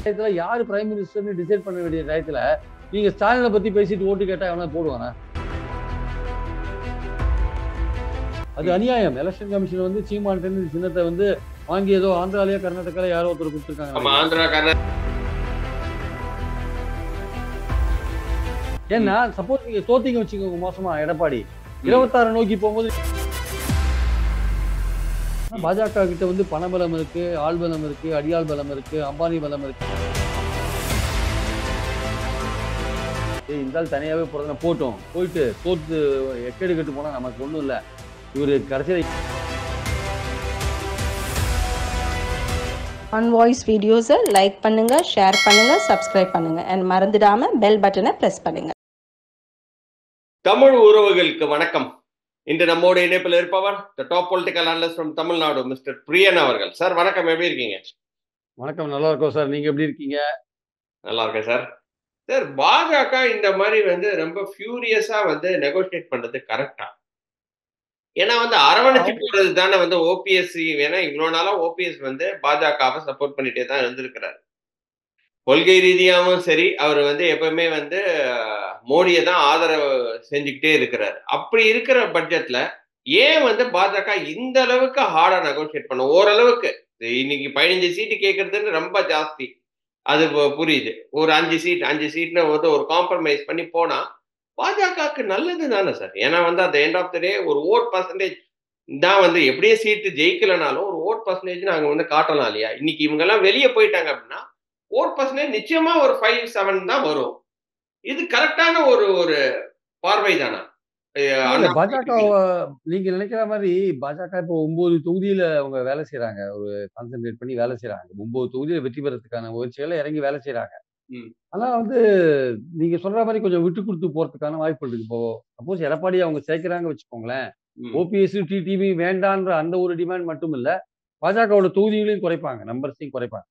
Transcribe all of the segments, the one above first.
டயத்துல யாரு prime மினிஸ்டர்னு decide பண்ண வேண்டிய டயத்துல நீங்க ஸ்டாலினை பத்தி பேசிட்டு ஓட்டு கேட்டா எவனா போடுவானா? அது அநியாயம். எலெக்ஷன் கமிஷன் வந்து சீமான்ட்ட இருந்து சின்னத்தை வந்து வாங்கி ஏதோ ஆந்திராலயோ கர்நாடகால யாரோ ஒருத்தர் கொடுத்துருக்காங்க. ஏன்னா சப்போஸ் நீங்க தோத்தீங்க வச்சுக்கோங்க மோசமா எடப்பாடி 26 நோக்கி போகும்போது பாஜக கிட்ட வந்து பணபலம் இருக்கு, ஆள் பலம் இருக்கு, அடியாள் பலம் இருக்கு, அம்பானி பலம் இருக்கு. இந்த ஆள் தனியாவே போட்டோம், போயிட்டு தோத்து எக்கேடு கட்டு போனா நமக்கு ஒண்ணும் இல்ல. இவரு கடைசியில ஆன் வாய்ஸ் வீடியோஸை லைக் பண்ணுங்க, ஷேர் பண்ணுங்க, சப்ஸ்கிரைப் பண்ணுங்க and மறந்துடாம பெல் பட்டனை பிரஸ் பண்ணுங்க. தமிழ் உறவுகளுக்கு வணக்கம். இன்று நம்மோட இணைப்பில் இருப்பவர் the top political analyst from Tamil Nadu mister Priyan அவர்கள். சார் வணக்கம், எப்படி இருக்கீங்க? வணக்கம், நல்லா இருக்கோம் சார். நீங்க எப்படி இருக்கீங்க? நல்லா இருக்கேன் சார். சார், பாஜக இந்த மாதிரி வந்து ரொம்ப ஃபியூரியஸா வந்து நெகோசியேட் பண்றது கரெக்டா? ஏன்னா வந்து அரவணைச்சு போறது தானே வந்து ஓபிஎஸ்சி. ஏன்னா இவ்வளவு நாளா ஓபிஎஸ் வந்து பாஜகவை சப்போர்ட் பண்ணிட்டே தான் இருந்திருக்கிறாரு. கொள்கை ரீதியாகவும் சரி, அவர் வந்து எப்பவுமே வந்து மோடியை தான் ஆதரவு செஞ்சுக்கிட்டே இருக்கிறார். அப்படி இருக்கிற பட்ஜெட்ல ஏன் வந்து பாஜக இந்த அளவுக்கு ஹார்டா நெகோசியேட் பண்ணும்? ஓரளவுக்கு இன்னைக்கு 15 சீட்டு கேட்கறதுன்னு ரொம்ப ஜாஸ்தி, அது புரியுது. ஒரு 5 சீட்னு வந்து ஒரு காம்ப்ரமைஸ் பண்ணி போனா பாஜகவுக்கு நல்லது தானே சார்? ஏன்னா வந்து அந்த எண்ட் ஆஃப் த டே ஒரு ஓட் பர்சன்டேஜ் தான் வந்து எப்படியே சீட்டு ஜெயிக்கலனாலும் ஒரு ஓட் பர்சன்டேஜ் நாங்க வந்து காட்டலாம் இல்லையா? இன்னைக்கு இவங்க எல்லாம் வெளியே போயிட்டாங்க அப்படின்னா ஓட் பர்சன்டேஜ் நிச்சயமா ஒரு 5-7 தான் வரும். இது கரெக்டான ஒரு ஒரு பார்வை தானா? பாஜக நீங்க நினைக்கிற மாதிரி பாஜக இப்போ 9 தொகுதியில அவங்க வேலை செய்யறாங்க. ஒரு கான்சென்ட்ரேட் பண்ணி வேலை செய்யறாங்க. 9 தொகுதியில வெற்றி பெறதுக்கான முயற்சிகளை இறங்கி வேலை செய்யறாங்க. ஆனா வந்து நீங்க சொல்ற மாதிரி கொஞ்சம் விட்டு கொடுத்து போறதுக்கான வாய்ப்புகள் இருக்கு. இப்போ சப்போஸ் எடப்பாடி அவங்க சேர்க்கிறாங்க வச்சுக்கோங்களேன், ஓபிஎஸ் டிடிவி வேண்டான்ற அந்த ஒரு டிமாண்ட் மட்டும் இல்ல, பாஜகவோட தொகுதிகளையும் குறைப்பாங்க, நம்பர்ஸையும் குறைப்பாங்க.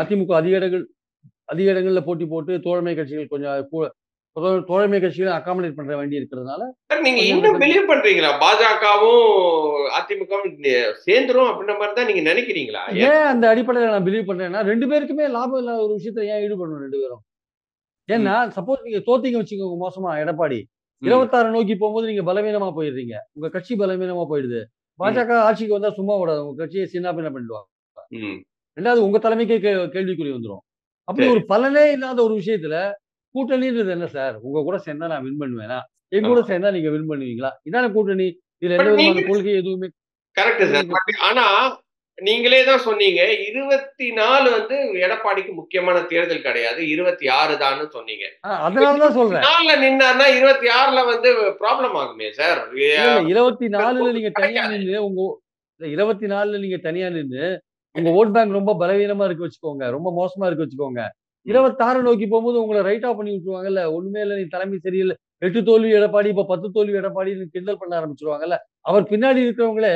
அதிமுக அதிக இடங்கள்ல போட்டி போட்டு தோழமை கட்சிகள் கொஞ்சம் தோழமை கட்சிகளை அகாமடேட் பண்ற வேண்டி இருக்கிறதுனால நீங்க இன்னும் பிலீவ் பண்றீங்களா பாஜகவும் அதிமுகவும் சேர்ந்துரும் அப்படின்ற மாதிரி தான் நீங்க நினைக்கிறீங்களா? ஏன் அந்த அடிப்படையில நான் பிலீவ் பண்றேன்னா, 2 பேருக்குமே லாபம் இல்லாத ஒரு விஷயத்துல ஏன் ஈடுபடணும் 2 பேரும்? ஏன்னா சப்போஸ் நீங்க தோத்தீங்க வச்சுக்கோங்க மோசமா எடப்பாடி 26 நோக்கி போகும்போது நீங்க பலவீனமா போயிடுறீங்க. உங்க கட்சி பலவீனமா போயிடுது. பாஜக ஆட்சிக்கு வந்தா சும்மா விடாது, உங்க கட்சியை சின்ன பின்ன பண்ணிடுவாங்க. ரெண்டாவது உங்க தலைமைக்கே கேள்விக்குறி வந்துடும். அப்படி ஒரு பலனே இல்லாத ஒரு விஷயத்துல கூட்டணின்றது என்ன சார்? உங்க கூட சேர்ந்தா நான் வின் பண்ணுவேனா? என் கூட சேர்ந்தா நீங்க வின் பண்ணுவீங்களா? இதான கூட்டணி. இதுல எந்த விதமான கொள்கை எதுவுமே கரெக்ட் சார். ஆனா நீங்களே தான் சொன்னீங்க 24 வந்து எடப்பாடிக்கு முக்கியமான தேர்தல் கிடையாது, 26 தான் சொன்னீங்க. அதனாலதான் சொல்றேன். 24ல நின்னார்னா 26ல வந்து ப்ராப்ளம் ஆகுமே சார். 24ல நீங்க தனியா நின்னு உங்க 24ல நீங்க தனியா நின்னு உங்க ஓட் பேங்க் ரொம்ப பலவீனமா இருக்கு வச்சுக்கோங்க, ரொம்ப மோசமா இருக்கு வச்சுக்கோங்க. 26 நோக்கி போகும்போது உங்களை ரைட் ஆஃப் பண்ணி விட்டுருவாங்கல்ல. ஒண்ணுமே இல்ல, நீ தலைமை சரியில்லை, 8 தோல்வி எடப்பாடி, இப்ப 10 தோல்வி எடப்பாடின்னு கிண்டல் பண்ண ஆரம்பிச்சிருவாங்கல்ல. அவர் பின்னாடி இருக்கிறவங்களே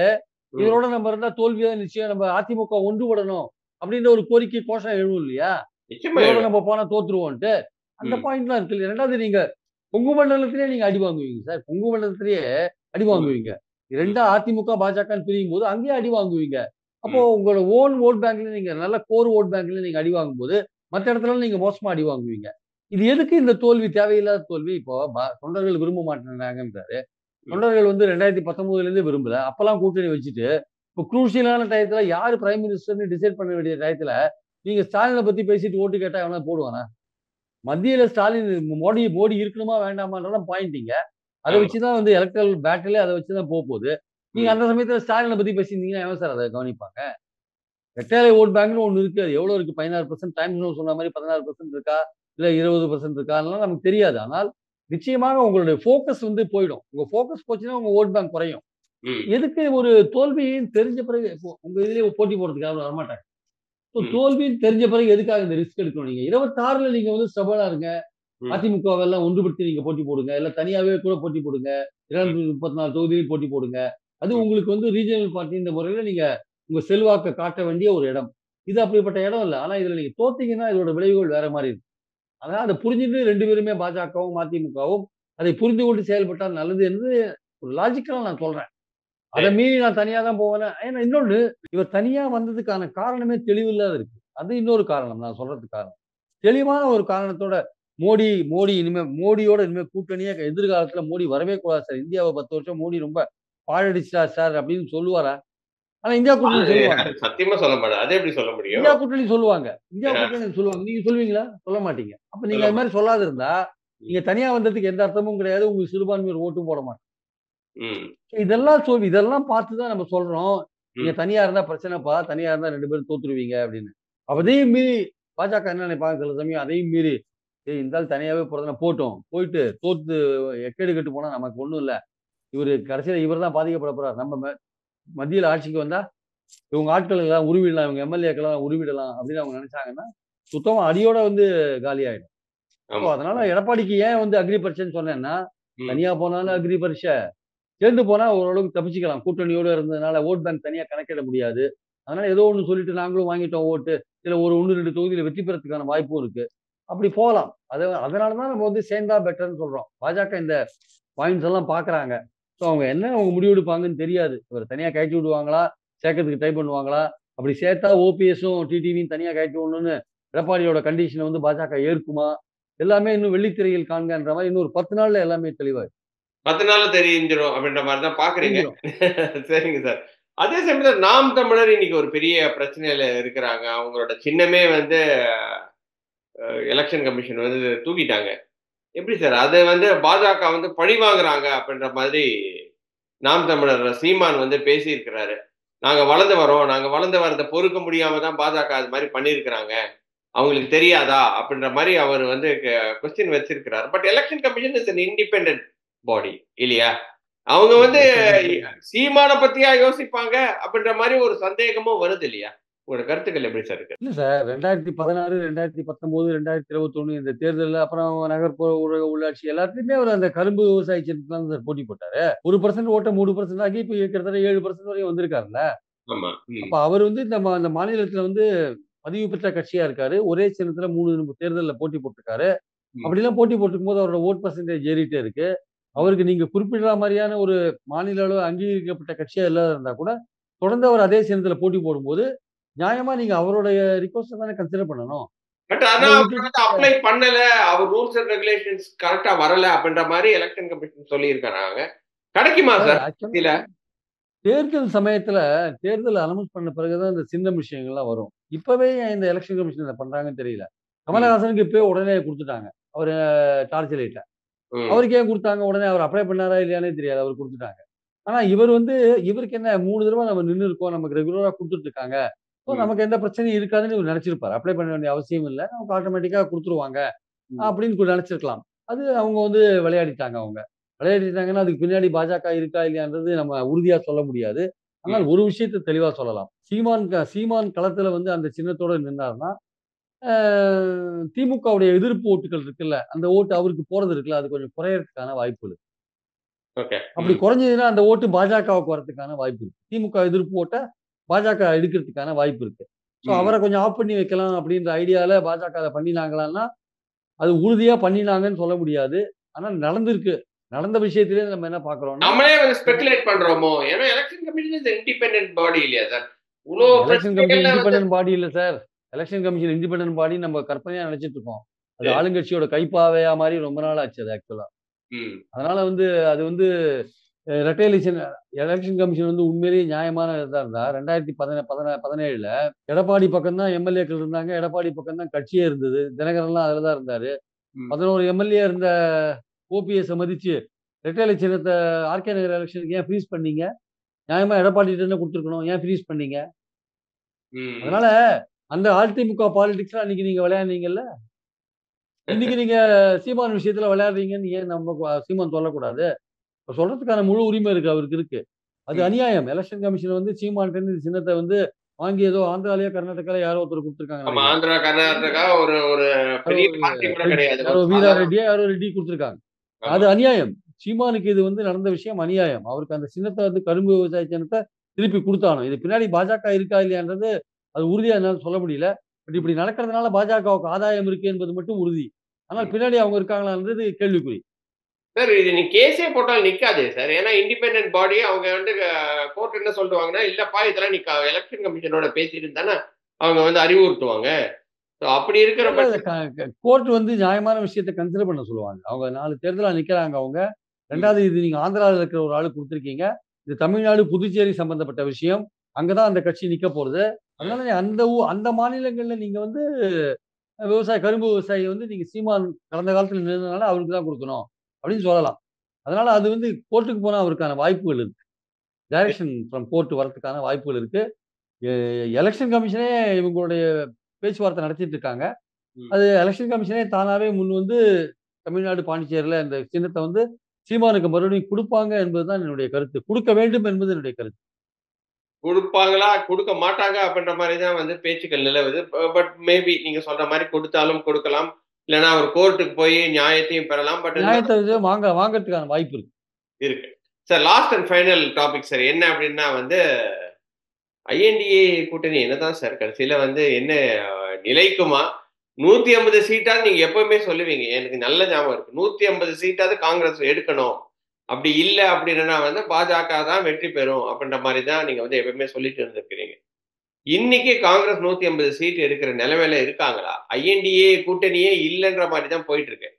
இதோட நம்ம இருந்தா தோல்விதான் நிச்சயம், நம்ம அதிமுக ஒன்றுபடணும் அப்படின்ற ஒரு கோரிக்கை கோஷம் எழுவும் இல்லையா? இதோட நம்ம போனா தோத்துருவோம்ட்டு அந்த பாயிண்ட்லாம் இருக்கு இல்லையா? ரெண்டாவது நீங்க கொங்கு மண்டலத்திலேயே நீங்க அடி வாங்குவீங்க சார். கொங்கு மண்டலத்திலேயே அடி வாங்குவீங்க. ரெண்டா அதிமுக பாஜகன்னு பிரியும் போது அங்கேயே அடி வாங்குவீங்க. அப்போ உங்களோட ஓன் ஓட் பேங்க்ல நீங்க நல்ல கோர் ஓட் பேங்க்ல நீங்க அடி வாங்கும்போது மற்ற இடத்துல நீங்க மோசமா அடி வாங்குவீங்க. இது எதுக்கு இந்த தோல்வி? தேவையில்லாத தோல்வி. இப்போ தொண்டர்கள் விரும்ப மாட்டேங்கிறாங்கன்றாரு. தொண்டர்கள் வந்து 2019ல இருந்து விரும்பல. அப்பெல்லாம் கூட்டணி வச்சுட்டு இப்போ குரூசியலான டயத்துல யாரு பிரைம் மினிஸ்டர்னு டிசைட் பண்ண வேண்டிய டயத்துல நீங்க ஸ்டாலினை பத்தி பேசிட்டு ஓட்டு கேட்டா எவனா போடுவானா? மத்தியில ஸ்டாலின் மோடி இருக்கணுமா வேண்டாமான்றதான் பாயிண்டிங்க. அதை வச்சுதான் வந்து எலக்ட்ரல் பேட்டிலே அதை வச்சுதான் போகுது. நீங்க அந்த சமயத்துல ஸ்டாலினை பத்தி பேசியிருந்தீங்கன்னா எவன் சார் அதை கவனிப்பாங்க? ரெட்டைலை ஓட் பேங்க்னு ஒண்ணு இருக்கு. அது எவ்வளவு இருக்கு? 16% டைம்ஸ் சொன்ன மாதிரி 16% இருக்கா? இல்ல 20% இருக்கா? அதெல்லாம் நமக்கு தெரியாது. ஆனால் நிச்சயமாக உங்களுடைய ஃபோக்கஸ் வந்து போயிடும். உங்க ஃபோக்கஸ் போச்சுன்னா உங்க ஓட் பேங்க் குறையும். எதுக்கு ஒரு தோல்வின்னு தெரிஞ்ச பிறகு உங்க இதுலயே போட்டி போடுறதுக்காக வரமாட்டாங்க. தோல்வின்னு தெரிஞ்ச பிறகு எதுக்காக இந்த ரிஸ்க் எடுக்கணும்? நீங்க 26ல நீங்க வந்து ஸ்டபனா இருங்க. அதிமுகவெல்லாம் ஒன்றுபடுத்தி நீங்க போட்டி போடுங்க. இல்ல தனியாவே கூட போட்டி போடுங்க. 234 தொகுதியில் போட்டி போடுங்க. அது உங்களுக்கு வந்து ரீஜனல் பார்ட்டின்ற முறையில நீங்க உங்க செல்வாக்க காட்ட வேண்டிய ஒரு இடம். இது அப்படிப்பட்ட இடம் இல்ல. ஆனா இதுல நீங்க தோத்தீங்கன்னா இதோட விளைவுகள் வேற மாதிரி இருக்கும். அதனால அதை புரிஞ்சுட்டு 2 பேருமே பாஜகவும் அதிமுகவும் அதை புரிந்து கொண்டு செயல்பட்டால் நல்லது என்று ஒரு லாஜிக்கலா நான் சொல்றேன். அதை மீறி நான் தனியா தான் போவேன். ஏன்னா இன்னொன்னு, இவர் தனியா வந்ததுக்கான காரணமே தெளிவில்லாத இருக்கு. அது இன்னொரு காரணம் நான் சொல்றதுக்கு காரணம். தெளிவான ஒரு காரணத்தோட மோடி மோடி இனிமே மோடியோட இனிமே கூட்டணியே எதிர்காலத்துல மோடி வரவே கூடாது சார். இந்தியாவ 10 வருஷம் மோடி ரொம்ப பாழடிச்சுட்டார் சார் அப்படின்னு சொல்லுவாரா? ஆனா இந்தியா கூட்டணி சொல்லுவாங்க. சத்தியமா சொல்ல மாட்டேன். அது எப்படி சொல்ல முடியும்? இந்தியா கூட்டணி சொல்லுவாங்க. இந்தியா அ கூட்டணி சொல்லுவாங்க. நீங்க சொல்லுவீங்களா? சொல்ல மாட்டீங்க. அப்ப நீங்க சொல்ல அது மாரி மாட்டேன். சொல்லாத இருந்தா, ம். நீங்க தனியா வந்ததுக்கு எந்த அர்த்தமும் கிடையாது. உங்களுக்கு சிறுபான்மையோர் ஓட்டும் போட மாட்டாங்க. ம். இதெல்லாம் பார்த்து தான் நம்ம சொல்றோம். நீங்க ம். தனியா இருந்தா பிரச்சனைப்பா. தனியா இருந்தா 2 பேரும் தோத்துருவீங்க அப்படின்னு. ம். அதையும் மீறி பாஜக என்ன நினைப்பாங்க சில சமயம் அதையும் மீறி, ஏய் இந்த ஆள் தனியாவே போறதுனா போட்டும். போயிட்டு தோத்து எக்கேடு கெட்டு போனா நமக்கு ஒண்ணும் இல்ல. இவரு கடைசியில இவர் தான் பாதிக்கப்பட போறார். நம்ம மத்தியில ஆட்சிக்கு வந்தா இவங்க ஆட்கள் எல்லாம் உருவிடலாம். இவங்க எம்எல்ஏக்கெல்லாம் உருவிடலாம் அப்படின்னு அவங்க நினைச்சாங்கன்னா, சுத்தமா அடியோட வந்து காலியாயிடும். ஸோ ஆமா. அதனால எடப்பாடிக்கு ஏன் வந்து அக்ரி பரீட்சைன்னு சொன்னேன்னா, ம். தனியா போனாலும் அக்ரி பரீட்சை, சேர்ந்து போனா ஓரளவுக்கு தப்பிச்சுக்கலாம். கூட்டணியோட இருந்ததுனால வோட் பேங்க் தனியா கணக்கிட முடியாது. அதனால ஏதோ ஒண்ணு சொல்லிட்டு நாங்களும் வாங்கிட்டோம் ஓட்டு. இல்ல ஒரு 1, 2 தொகுதியில வெற்றி பெறதுக்கான வாய்ப்பும் இருக்கு. அப்படி போலாம். அதனால தான் நம்ம வந்து சேர்ந்தா பெட்டர்ன்னு சொல்றோம். பாஜக இந்த பாயிண்ட்ஸ் எல்லாம் பார்க்குறாங்க. ஸோ அவங்க என்ன அவங்க முடிவு எடுப்பாங்கன்னு தெரியாது. இவர தனியா கழட்டி விடுவாங்களா? சேர்க்கறதுக்கு ட்ரை பண்ணுவாங்களா? அப்படி சேர்த்தா ஓபிஎஸும், டிடிவியும் தனியா கழட்டி விடணும்னு எடப்பாடியோட கண்டிஷன வந்து பாஜக ஏற்குமா? எல்லாமே இன்னும் வெள்ளித்திரையில் காண்கன்ற மாரி இன்னும் ஒரு 10 நாள்ல எல்லாமே தெளிவாயிடும். 10 நாள்ல தெரிஞ்சிரும் அப்படின்ற மாரி தான் பார்க்குறீங்க. தெரிஞ்சிரும். சரிங்க சார். அதே சமயத்துல நாம் தமிழர் இன்னைக்கு ஒரு பெரிய பிரச்சனையில இருக்கிறாங்க. அவங்களோட சின்னமே வந்து எலக்ஷன் கமிஷன் வந்து தூக்கிட்டாங்க. எப்படி சார்? அது வந்து பாஜக வந்து பழி வாங்குறாங்க அப்படின்ற மாதிரி நாம் தமிழர் சீமான் வந்து பேசியிருக்கிறாரு. நாங்க வளர்ந்து வரோம். நாங்க வளர்ந்து வரத பொறுக்க முடியாம தான் பாஜக அது மாரி பண்ணியிருக்கிறாங்க. அவங்களுக்கு தெரியாதா? அப்படின்ற மாரி அவர் வந்து கொஸ்டின் வச்சிருக்கிறார். But election commission is an independent body இல்லையா? அவங்க இல்ல வந்து எலக்ஷன் கமிஷன் சீமான பத்தியா யோசிப்பாங்க? அப்படின்ற மாரி ஒரு சந்தேகமும் வருது இல்லையா? உங்களோட கருத்துக்கள் எப்படி சார் இருக்கு? இல்ல சார் 2016, 2019, 2021 இந்த தேர்தல்ல அப்புறம் நகர்ப்புற உள்ளாட்சி எல்லாத்துலயுமே அவர் அந்த கரும்பு விவசாய சின்னத்துல தான் சார் போட்டி போட்டாரு. 1% ஓட்ட 3% ஆக்கி இப்ப கிட்டத்தட்ட 7% வரையும் வந்திருக்காருல்ல. ஆமா. ம். அப்ப அவர் வந்து அந்த மாநிலத்துல வந்து பதிவு பெற்ற கட்சியா இருக்காரு. ஒரே சின்னத்துல 3 தேர்தல்ல போட்டி போட்டுருக்காரு. ம். அப்படிலாம் போட்டி போட்டுருக்கும்போது அவரோட வோட் பெர்சன்டேஜ் ஏறிட்டே இருக்கு. அவருக்கு நீங்க குறிப்பிடுற மாரியான ஒரு மாநில அளவு அங்கீகரிக்கப்பட்ட கட்சியா இல்லாத இருந்தா கூட, தொடர்ந்து அவர் அதே சின்னத்துல போட்டி போடும்போது, நியாயமா நீங்க அவருடைய ரிக்வெஸ்ட்ட தானே கன்சிடர் பண்ணணும். பட் ஆனா அத அவர் விட்டுட்டு வந்து அப்ளை பண்ணல. அவர் ரூல்ஸ் அண்ட் ரெகுலேஷன்ஸ் கரெக்ட்டா வரல அப்படின்ற மாரி எலக்ஷன் கமிஷன் சொல்லியிருக்கிறாங்க. கிடைக்குமா சார் சார்? ஆக்சுவலா கட்சியில? தேர்தல் சமயத்துல தேர்தல் அனௌன்ஸ் பண்ண பிறகு தான் இந்த சின்ன விஷயங்கள்லாம் வரும். இப்பவே ஏன் இந்த எலக்ஷன் கமிஷன் இத பண்றாங்கன்னு தெரியல. ம். கமலஹாசனுக்கு இப்பயே உடனே குடுத்துட்டாங்க. அவரு டார்ச் லைட்ட. ம். அவருக்கு ஏன் குடுத்தாங்க? உடனே அவர் அப்ளை பண்ணாரா இல்லையான்னே தெரியாது. அவருக்கு குடுத்துட்டாங்க. ஆனா இவர் வந்து இவருக்கு என்ன 3 தடவ நம்ம நின்னு இருக்கோம். நமக்கு ரெகுலரா குடுத்துட்டு இருக்காங்க. ஸோ ம். நமக்கு எந்த பிரச்சனையும் இருக்காதுன்னு இவரு நெனச்சிருப்பாரு. அப்ளை பண்ண வேண்டிய அவசியம் இல்ல. நமக்கு ஆட்டோமேட்டிக்கா குடுத்துருவாங்க. ம். அப்படின்னு நெனச்சிருக்கலாம். அது அவங்க வந்து விளையாடிட்டாங்க அவங்க. விளையாடிட்டாங்கன்னா, அதுக்கு பின்னாடி பாஜக இருக்கா இல்லையான்றது நம்ம உறுதியா சொல்ல முடியாது. ஆனால் ம். ஒரு விஷயத்த தெளிவா சொல்லலாம். சீமான் களத்துல வந்து அந்த சின்னத்தோட நின்னாருன்னா, அ திமுகவுடைய எதிர்ப்பு ஓட்டுகள் இருக்குல்ல, அந்த ஓட்டு அவருக்கு போறது இருக்குல்ல, அது கொஞ்சம் குறையறதுக்கான வாய்ப்பு இருக்கு. ஓகே. அப்படி ம். குறைஞ்சதுன்னா, அந்த ஓட்டு பாஜகவுக்கு வரதுக்கான வாய்ப்பு இருக்கு. திமுக எதிர்ப்பு ஓட்ட பாஜக எடுக்கிறதுக்கான வாய்ப்பு இருக்கு. ஸோ ம். அவர கொஞ்சம் ஆஃப் பண்ணி வைக்கலாம் அப்படின்ற ஐடியால பாஜக அத பண்ணினாங்களான்னா, அது உறுதியா பண்ணினாங்கன்னு சொல்ல முடியாது. ஆனா நடந்திருக்கு. நடந்த விஷயத்திலேயே நம்ம என்ன பார்க்குறோம்னா, நம்மளே வந்து ஸ்பெகுலேட் பண்றோமோ? ஏன்னா election commission is independent body இல்லையா சார்? இவ்ளோ எலக்ஷன் கமிஷன் பிரச்சனைகள்ல வந்து இண்டிபெண்டன்ட் பாடி இல்ல சார். எலக்ஷன் கமிஷன் இண்டிபெண்டன்ட் பாடின்னு நம்ம கற்பனையா நெனச்சுட்டு இருக்கோம். அது சரி. ஆளுங்கட்சியோட கைப்பாவையா மாறி ரொம்ப நாள் ஆச்சு அது ஆக்சுவலா. ம். அதனால வந்து அது வந்து ரெட்டை எலக்ஷன் கமிஷன் வந்து உண்மையிலேயே நியாயமான இதா இருந்தா 2017ல எடப்பாடி பக்கம் தான் எம்எல்ஏக்கள் இருந்தாங்க. எடப்பாடி பக்கம் தான் கட்சியே இருந்தது. தினகரன்லாம் அதுல தான் இருந்தாரு. ம். 11 எம்எல்ஏ இருந்த ஓபிஎஸ்ஸ மதிச்சு ரெட்டை சின்னத்த ஆர்கே நகர் எலக்ஷனுக்கு ஏன் ஃப்ரீஸ் பண்ணீங்க? நியாயமா எடப்பாடிட்ட தானே குடுத்துருக்கணும். ஏன் ஃப்ரீஸ் பண்ணீங்க? ம். அதனால அந்த அதிமுக பாலிடிக்ஸ்லாம் அன்னைக்கு நீங்க விளையாடுனீங்கல்ல. இன்னைக்கு நீங்க சீமான் விஷயத்துல விளையாடுறீங்கன்னு ஏன் சீமான் சொல்லக்கூடாது? இப்ப சொல்றதுக்கான முழு உரிமை இருக்கு அவருக்கு இருக்கு. அது ம். அநியாயம். எலக்ஷன் கமிஷன் வந்து சீமான்ட்டருந்து இந்த சின்னத்த வந்து வாங்கி ஏதோ ஆந்திராலயோ, கர்நாடகாலயோ யாரோ ஒருத்தர் குடுத்துருக்காங்கன்னு ஆமா. நெனைக்கிறேன். ஆந்திரா, கர்நாடகா ஒரு ஒரு யாரோ பெரிய ஒரு பார்ட்டி கூட கிடையாது. யாரோ ஒரு வீரா சாதாரண ரெட்டியோ யாரோ ரெட்டி குடுத்துருக்காங்க. அது ஆமா. அநியாயம். சீமானுக்கு இது வந்து நடந்த விஷயம் அநியாயம். அவருக்கு அந்த சின்னத்த வந்து கரும்பு விவசாய சின்னத்த திருப்பி குடுத்தாகணும். இது பின்னாடி பாஜக இருக்கா இல்லையான்றது அது உறுதியா என்னால சொல்ல முடியல. பட் இப்படி நடக்கிறதுனால பாஜகவுக்கு ஆதாயம் இருக்கு என்பது மட்டும் உறுதி. ஆனால் ம். பின்னாடி அவங்க இருக்காங்களான்றது கேள்விக்குறி. சார் இது நீ கேஸே போட்டாலும் நிக்காதே சார். ஏன்னா இண்டிபெண்டன்ட் பாடி அவங்க வந்து கோர்ட் என்ன சொல்லுவாங்கன்னா, இல்லப்பா இதெல்லாம் நீ எலக்ஷன் கமிஷனோட பேசிட்டு தானே அவங்க வந்து அறிவுறுத்துவாங்க. ஸோ அப்படி இருக்கிற இல்ல பட்சம் கோர்ட் வந்து நியாயமான விஷயத்த கன்சிடர் பண்ண சொல்லுவாங்க. அவங்க 4 தேர்தலா நிக்கிறாங்க அவங்க. 2வது இது நீங்க ஆந்திரால இருக்கிற ஒரு ஆளு குடுத்துருக்கீங்க. இது தமிழ்நாடு, புதுச்சேரி சம்பந்தப்பட்ட விஷயம். அங்க தான் அந்த கட்சி நிக்க போறது. அதனால அந்த மாநிலங்கள்ல நீங்க வந்து கரும்பு விவசாயி வந்து நீங்க சீமான் கடந்த காலத்துல நின்னதுனால அவருக்கு தான் குடுக்கணும். அப்படின்னு சொல்லலாம். அதனால அது வந்து கோர்ட்டுக்கு போனா அவருக்கான வாய்ப்புகள் இருக்கு. டைரக்ஷன் ஃப்ரம் கோர்ட் வரதுக்கான வாய்ப்புகள் இருக்கு. எ எலக்ஷன் கமிஷனே இவங்களுடைய பேச்சுவார்த்தை நடத்திட்டு இருக்காங்க. ம். அது எலக்ஷன் கமிஷனே தானாவே முன் வந்து தமிழ்நாடு, பாண்டிச்சேரியில இந்த சின்னத்த வந்து சீமானுக்கு மறுபடியும் குடுப்பாங்க என்பதுதான் என்னுடைய கருத்து. குடுக்க வேண்டும் என்பது என்னுடைய கருத்து. குடுப்பாங்களா? குடுக்க மாட்டாங்க அப்படின்ற மாரி தான் வந்து பேச்சுக்கள் நிலவுது. பட் மேபி நீங்க சொல்ற மாரி கொடுத்தாலும் கொடுக்கலாம். இல்லன்னா அவர் கோர்ட்டுக்கு போய் நியாயத்தையும் பெறலாம். பட் இருந்தாலும் நியாயத்த இது வாங்கறதுக்கான வாய்ப்பு இருக்கு. இருக்கு. Sir last and final topic sir. என்ன அப்படின்னா வந்து ஐஎன்டிஏ கூட்டணி என்னதான் சார் கடைசியில வந்து என்ன நிலைக்குமா? 150 சீட்டாவது நீங்க எப்பவுமே சொல்லுவீங்க. எனக்கு நல்ல ஞாபகம் இருக்கு. 150 சீட்டாவது காங்கிரஸ் எடுக்கணும். அப்படி இல்ல அப்படின்னா வந்து பாஜக தான் வெற்றி பெறும் அப்படின்ற மாரி தான் நீங்க வந்து எப்பவுமே சொல்லிட்டு இருந்திருக்கிறீங்க. இன்னைக்கு காங்கிரஸ் 150 சீட் எடுக்கிற நிலைமையில இருக்காங்களா? ஐஎன்டிஏ கூட்டணியே இல்லன்ற மாரி தான் போயிட்டு இருக்கு.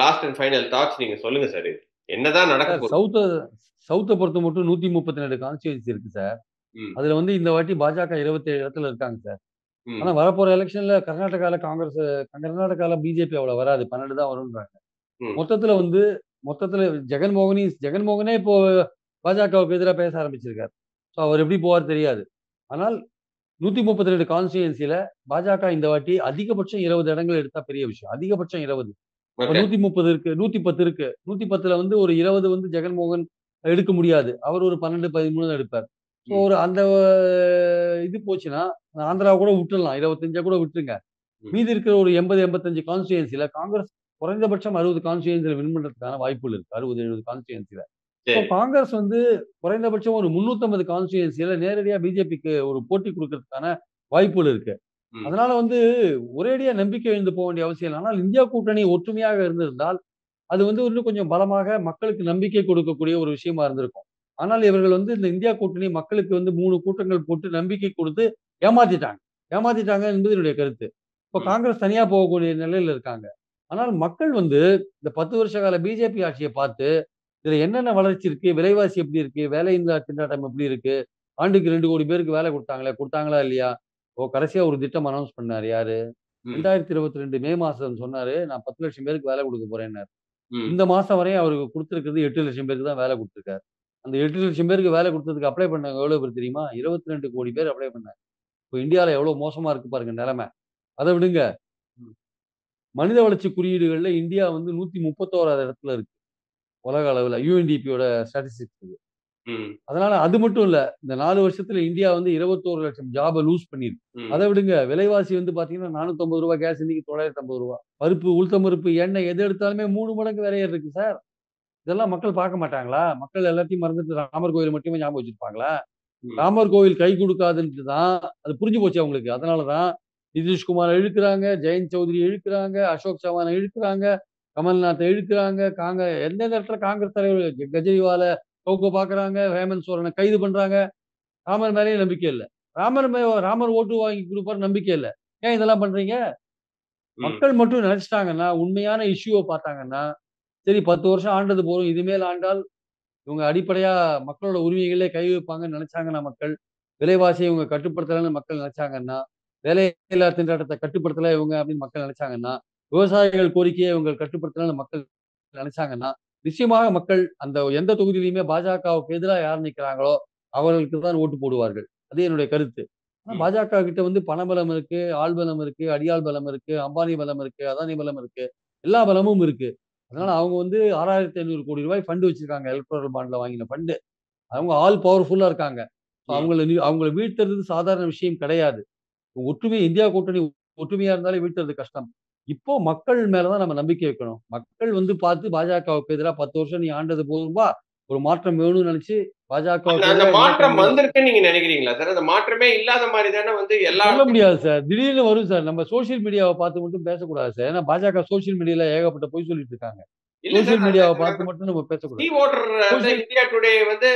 லாஸ்ட் அண்ட் ஃபைனல் தாட்ஸ் நீங்க சொல்லுங்க சார் இது. என்னதான் நடக்க சார் போகுது? சவுத்த பொறுத்த மட்டும் 132 கான்ஸ்டிட்யூயன்சி இருக்கு சார். ம், அதுல வந்து இந்த வாட்டி பாஜக 27 இடத்துல இருக்காங்க சார். ஆனா ம், வரப்போற எலக்ஷன்ல கர்நாடகால பிஜேபி அவ்வளவு வராது. 12 தான் வரும்ன்றாங்க. ம். மொத்தத்துல வந்து மொத்தத்துல ஜெகன்மோகனே இப்போ பாஜகவுக்கு எதிரா பேச ஆரம்பிச்சிருக்காரு. சோ அவர் எப்படி போவார் தெரியாது. ஆனால் 132 கான்ஸ்டிட்யூயன்சில பாஜக இந்த வாட்டி அதிகபட்சம் 20 இடங்கள் எடுத்தா பெரிய விஷயம். அதிகபட்சம் 20. இப்ப ஓகே. 130 இருக்கு, 110 இருக்கு. 110ல வந்து ஒரு 20 வந்து ஜெகன்மோகன் எடுக்க முடியாது. அவர் ஒரு 12, 13 தான் எடுப்பார். ஸோ ம், ஒரு அந்த இது போச்சுன்னா, ஆந்திராவ கூட விட்டுறலாம். 25 கூட விட்டுருங்க. ம். மீதி இருக்கிற ஒரு 80, 85 கான்ஸ்டிட்யூயன்சில காங்கிரஸ் குறைந்தபட்சம் 60 கான்ஸ்டிட்யூயன்சில வின் பண்றதுக்கான வாய்ப்புகள் இருக்கு. 60, 70 கான்ஸ்டிட்யூயன்சில. ஸோ சரி. காங்கிரஸ் வந்து குறைந்தபட்சம் ஒரு 350 கான்ஸ்டிட்யூயன்சில நேரடியா பிஜேபிக்கு ஒரு போட்டி குடுக்கறதுக்கான வாய்ப்புகள் இருக்கு. ம், அதனால வந்து ஒரேடியா நம்பிக்கை இழந்து போ வேண்டிய அவசியம் இல்ல. ஆனால் இந்தியா கூட்டணி ஒற்றுமையாக இருந்திருந்தால், அது வந்து இன்னும் கொஞ்சம் பலமாக மக்களுக்கு நம்பிக்கை கொடுக்கக்கூடிய ஒரு விஷயமா இருந்திருக்கும். ஆனால் இவர்கள் வந்து இந்த இந்தியா கூட்டணி மக்களுக்கு வந்து 3 கூட்டங்கள் போட்டு நம்பிக்கை கொடுத்து ஏமாத்திட்டாங்க. ஏமாத்திட்டாங்க என்பது என்னுடைய கருத்து. இப்ப ம். காங்கிரஸ் தனியா போகக்கூடிய நிலையில இருக்காங்க. ஆனால் மக்கள் வந்து இந்த 10 வருஷ கால பிஜேபி ஆட்சிய பார்த்து, இதுல என்னென்ன வளர்ச்சி இருக்கு? விலைவாசி எப்படி இருக்கு? வேலையில்லா திண்டாட்டம் எப்படி இருக்கு? ஆண்டுக்கு 2,00,00,000 பேருக்கு வேலை குடுத்தாங்களே! குடுத்தாங்களா இல்லையா? கடைசியா ஒரு திட்டம் அனவுன்ஸ் பண்ணாரு யாரு? ம். 2022 மே மாசம் சொன்னாரு. நான் 10,00,000 பேருக்கு வேலை குடுக்க போறேன்னாரு. ம். இந்த மாசம் வரையும் அவருக்கு குடுத்திருக்கிறது 8,00,000 பேருக்கு தான் வேலை குடுத்திருக்காரு. அந்த 8,00,000 பேருக்கு வேலை குடுத்ததுக்கு அப்ளை பண்ணவங்க எவ்வளோ பேர் தெரியுமா? 22,00,00,000 பேர் அப்ளை பண்ணாங்க. இப்ப இந்தியால எவ்வளோ மோசமா இருக்கு பாருங்க நெலைமை. அத விடுங்க. ம். மனித வளர்ச்சி குறியீடுகள்ல இந்தியா வந்து 131வது இடத்துல இருக்கு. உலக அளவுல யுஎன்டிபியோட ஸ்டாட்டிஸ்டிக்ஸ் இது. ம். அதனால அது மட்டும் இல்ல. இந்த 4 வருஷத்துல இந்தியா வந்து 21,00,000 ஜாப லூஸ் பண்ணிருக்கு. அத ம். விடுங்க. விலைவாசி வந்து பார்த்தீங்கன்னா, ரூ. 450 கேஸ் இன்னைக்கு ரூ. 950. பருப்பு, உளுத்தம் பருப்பு, எண்ணெய் எது எடுத்தாலுமே 3 மடங்கு விலை ஏறி இருக்கு சார். இதெல்லாம் மக்கள் பார்க்க மாட்டாங்களா? மக்கள் எல்லாத்தையும் மறந்துட்டு ராமர் கோயில மட்டுமே ஞாபகம் வச்சிருப்பாங்களா? ம். ராமர் கோவில் கை குடுக்காதுன்ட்டு தான் அது புரிஞ்சு போச்சு அவங்களுக்கு. அதனால தான் நிதிஷ்குமார இழுக்குறாங்க, ஜெயந்த் சௌத்ரிய இழுக்குறாங்க, அசோக் சவான இழுக்குறாங்க, கமல்நாத்த இழுக்குறாங்க. எந்தெந்த இடத்துல காங்கிரஸ் தலைவர் கெஜ்ரிவால கவுக்க பார்க்குறாங்க, ஹேமந்த் சோரன கைது பண்றாங்க. ராமர் மேலயும் நம்பிக்கை இல்ல. ராமர் ஓட்டு வாங்கி குடுப்பார்ன்னு நம்பிக்கை இல்ல. ஏன் இதெல்லாம் பண்றீங்க? ம். மக்கள் மட்டும் நெனச்சுட்டாங்கன்னா, உண்மையான இஷ்யூவ பார்த்தாங்கன்னா, சரி 10 வருஷம் ஆண்டது போதும். இனிமேல் ஆண்டால் இவங்க அடிப்படையா மக்களோட உரிமைகளே கை வைப்பாங்கன்னு நெனச்சாங்கன்னா மக்கள், விலைவாசிய இவங்க கட்டுப்படுத்தலன்னு மக்கள் நெனச்சாங்கன்னா, வேலையில்லா திண்டாட்டத்த கட்டுப்படுத்தல இவங்க அப்படின்னு மக்கள் நெனச்சாங்கன்னா, விவசாயிகள் கோரிக்கைய இவங்க கட்டுப்படுத்தலன்னு மக்கள் நெனச்சாங்கன்னா, நிச்சயமாக மக்கள் அந்த எந்த தொகுதியிலுமே பாஜகவுக்கு எதிரா யார் நிக்கிறாங்களோ, அவர்களுக்கு தான் ஓட்டு போடுவார்கள். அது என்னுடைய கருத்து. ஆனா ம். பாஜக கிட்ட வந்து பணபலம் இருக்கு, ஆள் பலம் இருக்கு, அடியாள் பலம் இருக்கு, அம்பானி பலம் இருக்கு, அதானி பலம் இருக்கு. எல்லா பலமும் இருக்கு. அதனால ம். அவங்க வந்து ரூ. 6,500,00,00,000 ஃபண்ட் வச்சிருக்காங்க. எலக்டோரல் பாண்ட்ல வாங்கின ஃபண்ட். அவங்க ஆல் பவர்ஃபுல்லா இருக்காங்க. ம். அவங்கள வீழ்த்துறது சாதாரண விஷயம் கிடையாது. இந்தியா கூட்டணி ஒற்றுமையா இருந்தாலே வீழ்த்துறது கஷ்டம். இப்போ மக்கள் மேல தான் நம்ம நம்பிக்கை வைக்கணும். மக்கள் வந்து பார்த்து பாஜகவுக்கு எதிரா 10 வருஷம் நீ ஆண்டது போதும்பா, ஒரு மாற்றம் வேணும்னு நெனச்சு அந்த பாஜகவுக்கு அந்த எதிரா எந்த மாற்றம் கட்சியும் வந்திருக்குன்னு நீங்க நினைக்கிறீங்களா சார்? அந்த மாற்றமே இல்லாத மாரி தானே வந்து எல்லா சொல்ல முடியாது சார். திடீர்னு வரும் சார். நம்ம சோசியல் மீடியாவ பார்த்து மட்டும் பேசக்கூடாது சார். ஏன்னா பாஜக சோசியல் மீடியால ஏகப்பட்ட பொய் சொல்லிட்டு இருக்காங்க. இல்ல சார். சோசியல் அந்த மீடியாவ அந்த பார்த்து மட்டும் நம்ம சி பேசக்கூடாது. வோட்டர் அந்த சோசியல் இந்தியா டுடே வந்து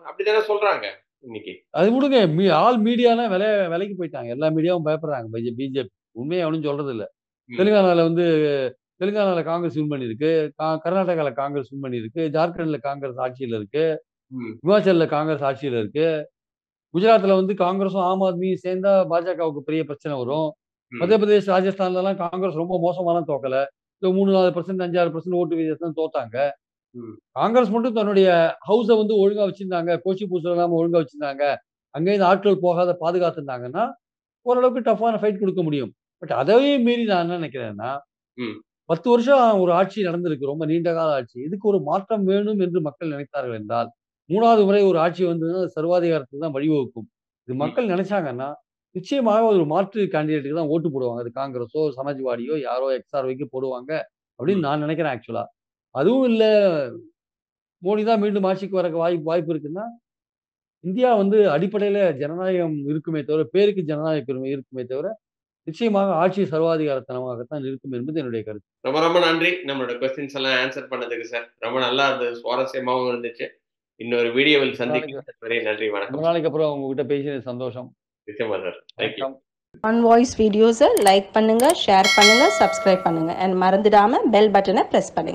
அப்படித்தானே சொல்றாங்க. இன்னைக்கு? அது விடுங்க. ஆல் மீடியாலாம் விலைக்கு போயிட்டாங்க. எல்லா மீடியாவும் பயப்படுறாங்க பிஜேபி. உண்மைய எவனும் சொல்றது இல்ல. ம். தெலுங்கானால காங்கிரஸ் வின் பண்ணியிருக்கு. கர்நாடகால காங்கிரஸ் வின் பண்ணியிருக்கு. ஜார்க்கண்ட்ல காங்கிரஸ் ஆட்சியில இருக்கு. ம். இமாச்சல்ல காங்கிரஸ் ஆட்சியில இருக்கு. குஜராத்ல வந்து காங்கிரஸும், ஆம் ஆத்மியும் சேர்ந்தா பாஜகவுக்கு பெரிய பிரச்சனை வரும். ம். மத்திய பிரதேஷ், ராஜஸ்தான்லலாம் காங்கிரஸ் ரொம்ப மோசமாலாம் தோக்கல. ஏதோ 3, 4%, 5, 6% ஓட்டு வித்தியாசம் தோத்தாங்க. ம். காங்கிரஸ் மட்டும் தன்னுடைய ஹவுஸ வந்து ஒழுங்கா வச்சிருந்தாங்க. கோச்சி பூசல் இல்லாம ஒழுங்கா வச்சிருந்தாங்க. அங்கேருந்து ஆட்கள் போகாத பாதுகாத்திருந்தாங்கன்னா, ஓரளவுக்கு டஃப்பான ஃபைட் குடுக்க முடியும். பட் அதையும் மீறி நான் என்ன நினைக்கிறேன்னா, ம். 10 வருஷம் ஒரு ஆட்சி நடந்திருக்கு. ரொம்ப நீண்ட கால ஆட்சி. இதுக்கு ஒரு மாற்றம் வேணும் என்று மக்கள் நினைத்தார்கள் என்றால், 3வது முறை ஒரு ஆட்சி வந்ததுன்னா, அது சர்வாதிகாரத்துக்கு தான் வழிவகுக்கும். இது ம். மக்கள் நினைச்சாங்கன்னா, நிச்சயமாக ஒரு மாற்று கேண்டிடேட்க்கு தான் ஓட்டு போடுவாங்க. அது காங்கிரஸோ, சமாஜ்வாடியோ யாரோ எக்ஸ்ஆர்ஒய்க்கு போடுவாங்க ம். அப்படின்னு நான் நினைக்கிறேன் ஆக்சுவலா. அதுவும் இல்ல, மோடி தான் மீண்டும் ஆட்சிக்கு வரக்கு வாய்ப்பு இருக்குன்னா, இந்தியா வந்து அடிப்படையில ஜனநாயகம் இருக்குமே தவிர, பேருக்கு ஜனநாயக பெருமை இருக்குமே தவிர, நிச்சயமாக ஆட்சி சர்வாதிகாரத்தனமாகத்தான் இருக்கும் என்பது என்னுடைய கருத்து. ரொம்ப ரொம்ப நன்றி. நம்மளோட கொஸ்டின்ஸ் எல்லாம் ஆன்சர் பண்ணதுக்கு சார். ரொம்ப நல்லா இருந்தது. சுவாரஸ்யமாவும் இருந்துச்சு. இன்னொரு வீடியோவில் ரொம்ப நாளைக்கு சந்திக்கும் வரை நன்றி. ரொம்ப வணக்கம். நாளைக்கு அப்புறம் உங்ககிட்ட பேசினது சந்தோஷம். நிச்சயமா சார். Thank you. வணக்கம். ஆன் வாய்ஸ் வீடியோஸை லைக் பண்ணுங்க, ஷேர் பண்ணுங்க, சப்ஸ்கிரைப் பண்ணுங்க அண்ட் மறந்துடாம பெல் பட்டனை பிரஸ் பண்ணுங்க.